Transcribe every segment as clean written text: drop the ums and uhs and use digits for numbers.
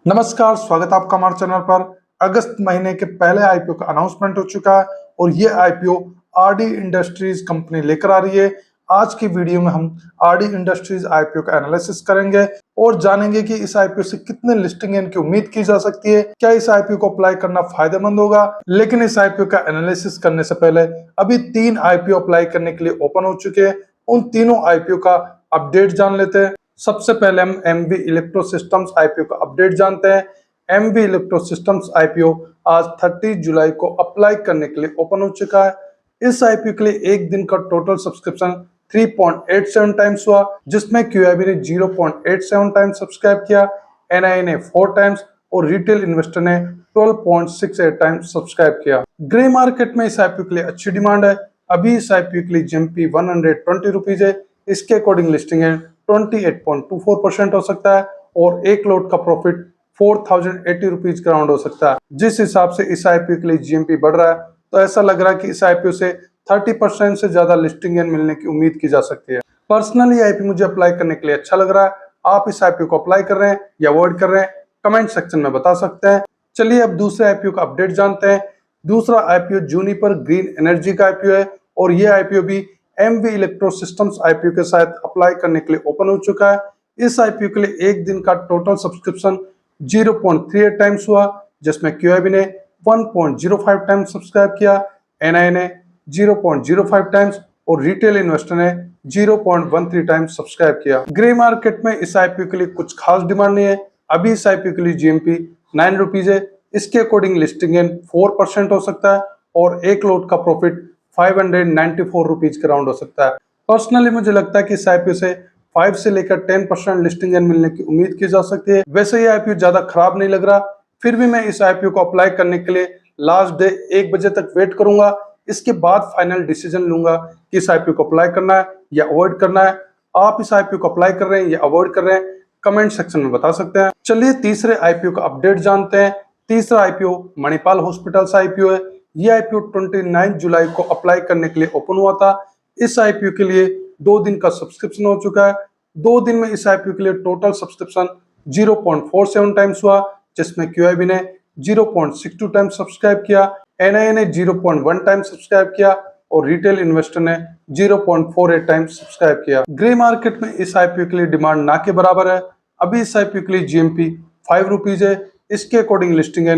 नमस्कार, स्वागत है आपका हमारे चैनल पर। अगस्त महीने के पहले आईपीओ का अनाउंसमेंट हो चुका है और ये आईपीओ आरडी इंडस्ट्रीज कंपनी लेकर आ रही है। आज की वीडियो में हम आरडी इंडस्ट्रीज आईपीओ का एनालिसिस करेंगे और जानेंगे कि इस आईपीओ से कितने लिस्टिंग की उम्मीद की जा सकती है, क्या इस आईपीओ को अप्लाई करना फायदेमंद होगा। लेकिन इस आईपीओ का एनालिसिस करने से पहले अभी 3 आईपीओ अप्लाई करने के लिए ओपन हो चुके हैं। उन तीनों आईपीओ का अपडेट जान लेते हैं। सबसे पहले हम एमवी इलेक्ट्रो सिस्टम्स आईपीओ का अपडेट जानते हैं। एमवी इलेक्ट्रो सिस्टम्स आईपीओ आज 30 जुलाई को अप्लाई करने के लिए ओपन हो चुका है। इस आईपीओ के लिए एक दिन का टोटल सब्सक्रिप्शन 3.87 टाइम्स हुआ, जिसमें क्यूआईबी ने 0.87 टाइम्स सब्सक्राइब किया, एनआई ने 4 टाइम्स और रिटेल इन्वेस्टर ने 12.68 टाइम्स सब्सक्राइब किया। ग्रे मार्केट में इस आईपीओ के लिए अच्छी डिमांड है। अभी इस आईपीओ के लिए जीएमपी 120 रुपीज है। इसके अकॉर्डिंग लिस्टिंग है 28.24% हो सकता है और एक लोट का प्रॉफिट 4080 रुपीज का राउंड हो सकता है। जिस हिसाब से इस आईपीओ के लिए जीएमपी बढ़ रहा है तो ऐसा लग रहा है कि इस आईपीओ से 30% से ज्यादा लिस्टिंग मिलने की उम्मीद की जा सकती है। पर्सनली आईपीओ मुझे अप्लाई करने के लिए अच्छा लग रहा है। आप इस आईपीओ को अप्लाई कर रहे हैं या अवॉइड कर रहे हैं, कमेंट सेक्शन में बता सकते हैं। चलिए अब दूसरे आईपीओ का अपडेट जानते हैं। दूसरा आईपीओ जूनिपर ग्रीन एनर्जी का आईपीओ है और ये आईपीओ भी एमवी इलेक्ट्रो सिस्टम्स आईपीओ के साथ अप्लाई करने के लिए ओपन हो चुका है। इस आईपीओ के लिए एक दिन का टोटल सब्सक्रिप्शन 0.38 टाइम्स हुआ, जिसमें क्यूआईबी ने 1.05 टाइम्स सब्सक्राइब किया, एनआई ने 0.05 टाइम्स और रिटेल इन्वेस्टर ने 0.13 टाइम्स सब्सक्राइब किया। ग्रे मार्केट में इस आईपीओ के लिए कुछ खास डिमांड नहीं है। अभी इस आईपीओ के लिए जीएमपी 9 रुपीज है। इसके अकॉर्डिंग लिस्टिंग 4% हो सकता है और एक लोट का प्रॉफिट 594 रुपीज का राउंड हो सकता है। पर्सनली मुझे लगता है कि इस आईपीओ से 5 से लेकर 10% लिस्टिंग मिलने की उम्मीद की जा सकती है। वैसे ये आईपीओ ज्यादा खराब नहीं लग रहा, फिर भी मैं इस आईपीओ को अप्लाई करने के लिए लास्ट डे 1 बजे तक वेट करूंगा। इसके बाद फाइनल डिसीजन लूंगा कि इस आईपीओ को अप्लाई करना है या अवॉइड करना है। आप इस आईपीओ को अप्लाई कर रहे हैं या अवॉइड कर रहे हैं, कमेंट सेक्शन में बता सकते हैं। चलिए तीसरे आईपीओ का अपडेट जानते हैं। तीसरा आईपीओ मणिपाल हॉस्पिटल्स आईपीओ है। ये आईपीओ 29 जुलाई को अप्लाई करने के लिए ओपन हुआ था। इस आईपीओ के लिए 2 दिन का सब्सक्रिप्शन हो चुका है। 2 दिन में इस आईपीओ के लिए टोटल सब्सक्रिप्शन 0.47 टाइम्स हुआ, जिसमें क्यूआईबी ने 0.62 टाइम्स सब्सक्राइब किया, एनआई ने 0.1 टाइम्स सब्सक्राइब किया और रिटेल इन्वेस्टर ने 0.48 टाइम्स सब्सक्राइब किया। ग्रे मार्केट में इस आईपीओ के लिए डिमांड ना के बराबर है। अभी इस आईपीओ के लिए जीएमपी 5 रुपीज है। इसके अकॉर्डिंग लिस्टिंग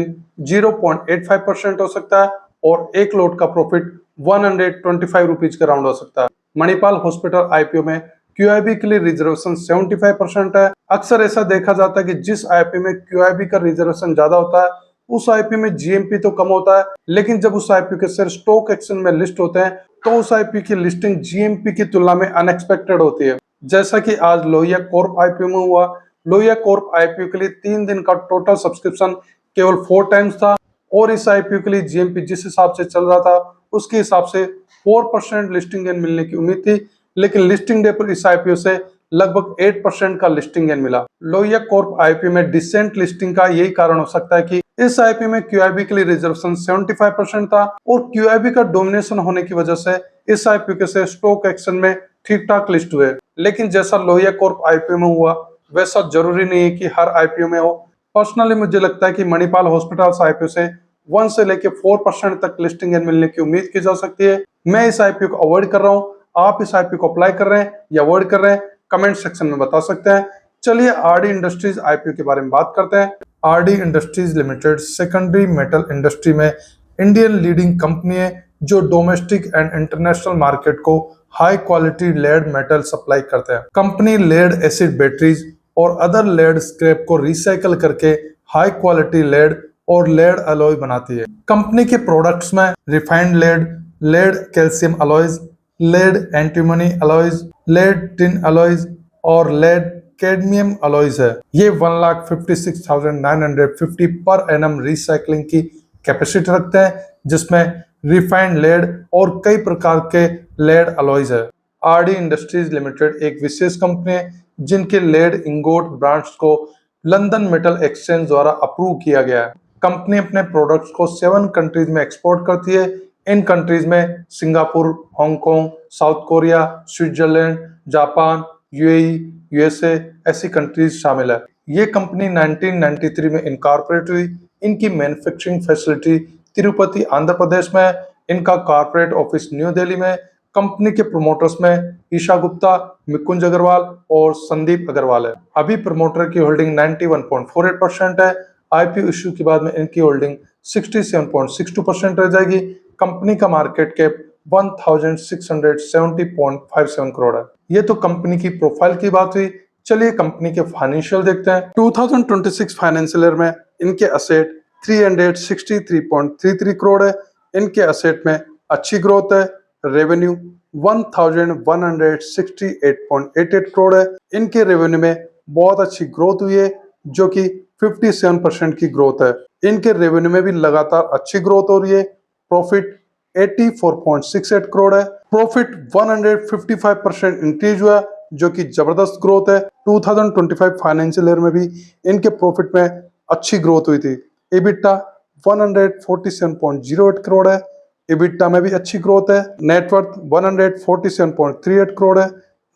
0.85% हो सकता है और एक लोट का प्रॉफिट 125 रुपीज का राउंड हो सकता है। मणिपाल हॉस्पिटल आईपीओ में क्यूआईबी के लिए रिजर्वेशन 75% है। अक्सर ऐसा देखा जाता है कि जिस आईपीओ में क्यूआईबी का रिजर्वेशन ज्यादा होता है उस आईपीओ में जीएमपी तो कम होता है, लेकिन जब उस आईपीओ के शेयर स्टॉक एक्सचेंज में लिस्ट होते हैं तो उस आईपीओ की लिस्टिंग जीएमपी की तुलना में अनएक्सपेक्टेड होती है। जैसा कि आज लोहिया कॉर्प आईपीओ में हुआ। लोहिया कॉर्प आईपीओ के लिए 3 दिन का टोटल सब्सक्रिप्शन केवल 4 टाइम्स था और इस आईपीओ के लिए जीएमपी जिस हिसाब से चल रहा था उसके हिसाब से 4% लिस्टिंग मिलने की उम्मीद थी, लेकिन लिस्टिंग डे पर इस आईपीओ से लगभग 8% का लिस्टिंग मिला। लोहिया कॉर्प आईपीओ में डिसेंट लिस्टिंग का यही कारण हो सकता है कि इस आईपीओ में क्यूआईबी के लिए रिजर्वेशन 75% था और क्यूआईबी का डोमिनेशन होने की वजह से इस आईपीओ के से स्टॉक एक्सचेंज में ठीक ठाक लिस्ट हुए। लेकिन जैसा लोहिया कॉर्प आईपीओ में हुआ वैसा जरूरी नहीं है कि हर आईपीओ में हो। पर्सनली मुझे लगता है कि मणिपाल हॉस्पिटल्स आईपीओ से 1 से लेकर 4% तक लिस्टिंग मिलने की उम्मीद की जा सकती है। मैं इस आईपीओ को अवॉइड कर रहा हूँ। आप इस आईपीओ को अप्लाई कर रहे हैं या अवॉइड कर रहे हैं, कमेंट सेक्शन में बता सकते हैं। चलिए आरडी इंडस्ट्रीज आईपीओ के बारे में बात करते हैं। RD industries limited secondary metal industry में इंडियन लीडिंग कंपनी है जो डोमेस्टिक एंड इंटरनेशनल मार्केट को high quality lead metal supply करते हैं। कंपनी लेड एसिड बैटरीज और अदर लेड स्क्रैप को रिसाइकल करके हाई क्वालिटी लेड और लेड अलॉय बनाती है। कंपनी के प्रोडक्ट्स में refined lead, lead calcium alloys, lead antimony alloys, lead tin alloys और लेड कैडमियम अलॉयज है। ये 1,56,950 पर एनम रिसाइकलिंग की कैपेसिटी रखते हैं, जिसमें रिफाइंड लेड और कई प्रकार के लेड अलॉयज है। आरडी इंडस्ट्रीज लिमिटेड एक विशेष कंपनी है जिनके लेड इंगोट ब्रांड्स को लंदन मेटल एक्सचेंज द्वारा अप्रूव किया गया है। कंपनी अपने प्रोडक्ट्स को 7 कंट्रीज में एक्सपोर्ट करती है। इन कंट्रीज में Singapore, Hong Kong, south Korea, Switzerland, Japan, UAE, USA ऐसी कंट्रीज शामिल है। ये कंपनी 1993 में इनकॉर्पोरेट हुई। इनकी मैन्युफैक्चरिंग फैसिलिटी तिरुपति आंध्र प्रदेश में है। इनका कॉर्पोरेट ऑफिस न्यू दिल्ली में। कंपनी के प्रमोटर्स में ईशा गुप्ता, मिकुंज अग्रवाल और संदीप अग्रवाल है। अभी प्रमोटर की होल्डिंग 91.48% है। आईपीओ इश्यू के बाद में इनकी होल्डिंग 67.62% रह जाएगी। कंपनी का मार्केट कैप 1670.57 करोड़ है। ये तो कंपनी की प्रोफाइल की बात हुई। चलिए कंपनी के फाइनेंशियल देखते हैं। 2026 फाइनेंशियल ईयर में इनके असेट 363.33 करोड़ है। इनके असेट में अच्छी ग्रोथ है। रेवेन्यू 1168.88 करोड़ है। इनके रेवेन्यू में बहुत अच्छी ग्रोथ हुई है, जो कि 57% की ग्रोथ है। इनके रेवेन्यू में भी लगातार अच्छी ग्रोथ हो रही है। प्रॉफिट 84.68 करोड़ है। प्रॉफिट 155% इंक्रीज हुआ, जो कि जबरदस्त ग्रोथ है। 2025 फाइनेंशियल ईयर में भी इनके प्रॉफिट में अच्छी ग्रोथ हुई थी। EBITDA 147.08 करोड़ है। EBITDA में भी अच्छी ग्रोथ है। नेटवर्थ 147.38 करोड़ है।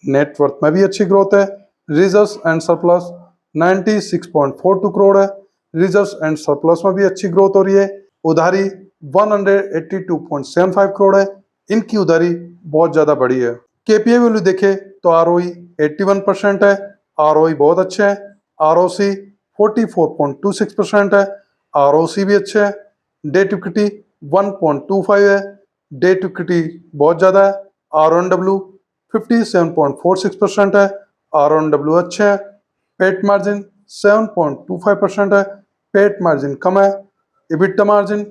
नेटवर्थ में भी अच्छी ग्रोथ है। रिजर्व्स एंड सरप्लस 96.42 करोड़ है। रिजर्व्स एंड सरप्लस में भी अच्छी ग्रोथ हो रही है। उधारी 182.75 करोड़ है। इनकी उधारी बहुत ज्यादा बड़ी है। केपीआई वैल्यू देखे तो ROE 81% है। ROE बहुत अच्छे है। ROC 44.26% है। ROC भी अच्छा है। डेट इक्विटी 1.25 है। डेट इक्विटी बहुत ज्यादा है। RONW 57.46% है। RONW अच्छा है। पेट मार्जिन 7.25% है। पेट मार्जिन कम है। EBITDA मार्जिन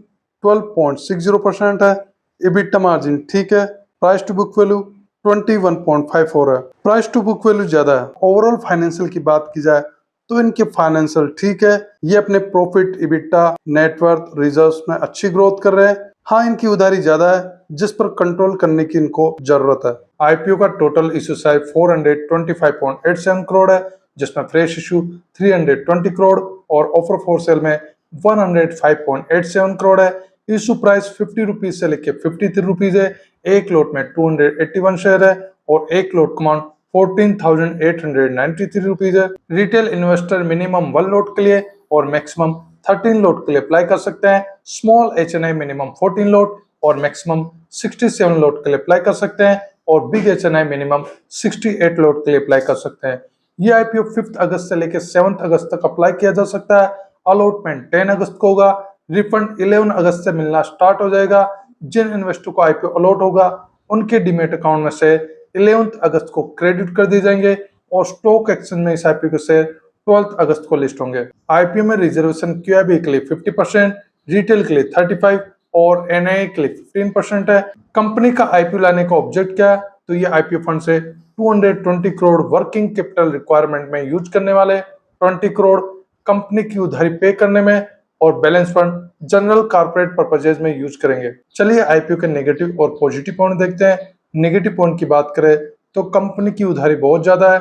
12.60% है। EBITDA मार्जिन ठीक है। प्राइस टू बुक वैल्यू 21.54 है। प्राइस टू बुक वैल्यू ज्यादा है। ओवरऑल फाइनेंशियल की बात की जाए तो इनके फाइनेंशियल ठीक है। ये अपने प्रॉफिट, EBITDA, नेटवर्थ, रिजर्व्स में अच्छी ग्रोथ कर रहे हैं। हाँ, इनकी उधारी ज्यादा है, जिस पर कंट्रोल करने की इनको जरूरत है। आईपीओ का टोटल इश्यू साइज 425.87 करोड़ है, जिसमें फ्रेश इश्यू 320 करोड़ और ऑफर फॉर सेल में 105.87 करोड़ है। इशू प्राइस 50 रुपीज से लेके 53 रुपीज है। एक लोट में 281 शेयर है और एक लोट कमांड 14,893 रुपीज है। रिटेल इन्वेस्टर मिनिमम 1 लोट के लिए और मैक्सिमम 13 लोट के लिए अप्लाई कर सकते हैं। स्मॉल HNI मिनिमम 14 लोट और मैक्सिमम 67 लोट के लिए अप्लाई कर सकते हैं और बिग HNI मिनिमम 68 लोट के लिए अप्लाई कर सकते हैं। ये आईपीओ 5 अगस्त से लेकर 7 अगस्त तक अप्लाई किया जा सकता है। अलॉटमेंट 10 अगस्त को होगा। रिफंड 11 अगस्त से मिलना स्टार्ट हो जाएगा। जिन इन्वेस्टर को आईपीओ अलॉट होगा उनके डीमेट अकाउंट में से 11 अगस्त को क्रेडिट कर दिए जाएंगे और स्टॉक एक्सचेंज में इस आईपीओ के शेयर 12 अगस्त को लिस्ट होंगे। आईपीओ में रिजर्वेशन QIB के लिए 50%, रिटेल के लिए 35% और NII के लिए 15% है। कंपनी का आईपीओ लाने का ऑब्जेक्ट क्या है? तो ये आईपीओ फंड से 220 करोड़ वर्किंग कैपिटल रिक्वायरमेंट में यूज करने वाले, 20 करोड़ कंपनी की उधारी पे करने में और balance fund general corporate purposes में यूज करेंगे। चलिए आईपीओ के नेगेटिव और पॉजिटिव पॉइंट देखते हैं। नेगेटिव पॉइंट की बात करें तो कंपनी की उधारी बहुत ज्यादा है।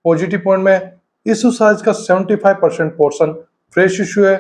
पॉजिटिव पॉइंट में इशू साइज का 75% पोर्शन फ्रेश इशू है।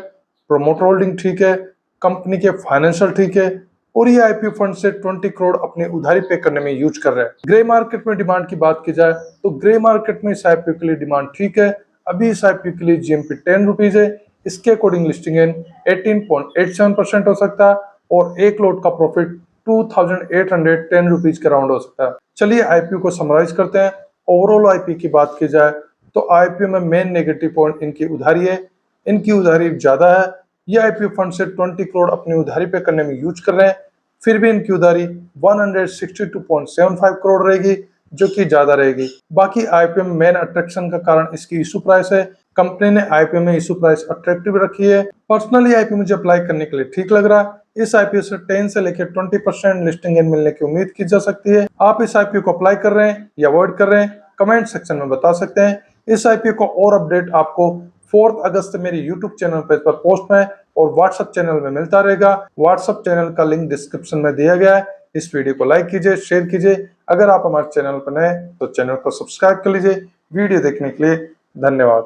प्रोमोटर होल्डिंग ठीक है। कंपनी के फाइनेंशियल ठीक है और ये आईपीओ फंड से 20 करोड़ अपनी उधारी पे करने में यूज कर रहे हैं। ग्रे मार्केट में डिमांड की बात की जाए तो ग्रे मार्केट में इस आईपीओ के लिए डिमांड ठीक है। अभी इस आईपीओ के लिए GMP 10 रुपीज है। इसके अकॉर्डिंग लिस्टिंग एंड 18.87% हो सकता है और एक लोट का प्रॉफिट 2,810 रुपीज के राउंड हो सकता है। चलिए आईपीओ को समराइज करते हैं। ओवरऑल आईपीओ की बात की जाए तो आईपीओ में मेन नेगेटिव पॉइंट इनकी उधारी है। इनकी उधारी ज्यादा है। ये आईपीओ फंड से 20 करोड़ अपनी उधारी पे करने में यूज कर रहे हैं, फिर भी इनकी उधारी 162.75 करोड़ रहेगी, जो कि ज्यादा रहेगी। बाकी आईपीओ में मेन अट्रैक्शन का कारण इसकी इशू प्राइस है। कंपनी ने आईपीओ में इशू प्राइस अट्रैक्टिव रखी है। पर्सनली आईपीओ मुझे अप्लाई करने के लिए ठीक लग रहा है। इस आईपीओ से 10 से लेकर 20% लिस्टिंग गेन मिलने की उम्मीद की जा सकती है। आप इस आईपीओ को अप्लाई कर रहे हैं या अवॉइड कर रहे हैं, कमेंट सेक्शन में बता सकते हैं। इस आईपीओ को और अपडेट आपको 4 अगस्त मेरे यूट्यूब चैनल पेज पर पोस्ट में और व्हाट्सएप चैनल में मिलता रहेगा। व्हाट्सएप चैनल का लिंक डिस्क्रिप्शन में दिया गया है। इस वीडियो को लाइक कीजिए, शेयर कीजिए। अगर आप हमारे चैनल पर नए तो चैनल को सब्सक्राइब कर लीजिए। वीडियो देखने के लिए धन्यवाद।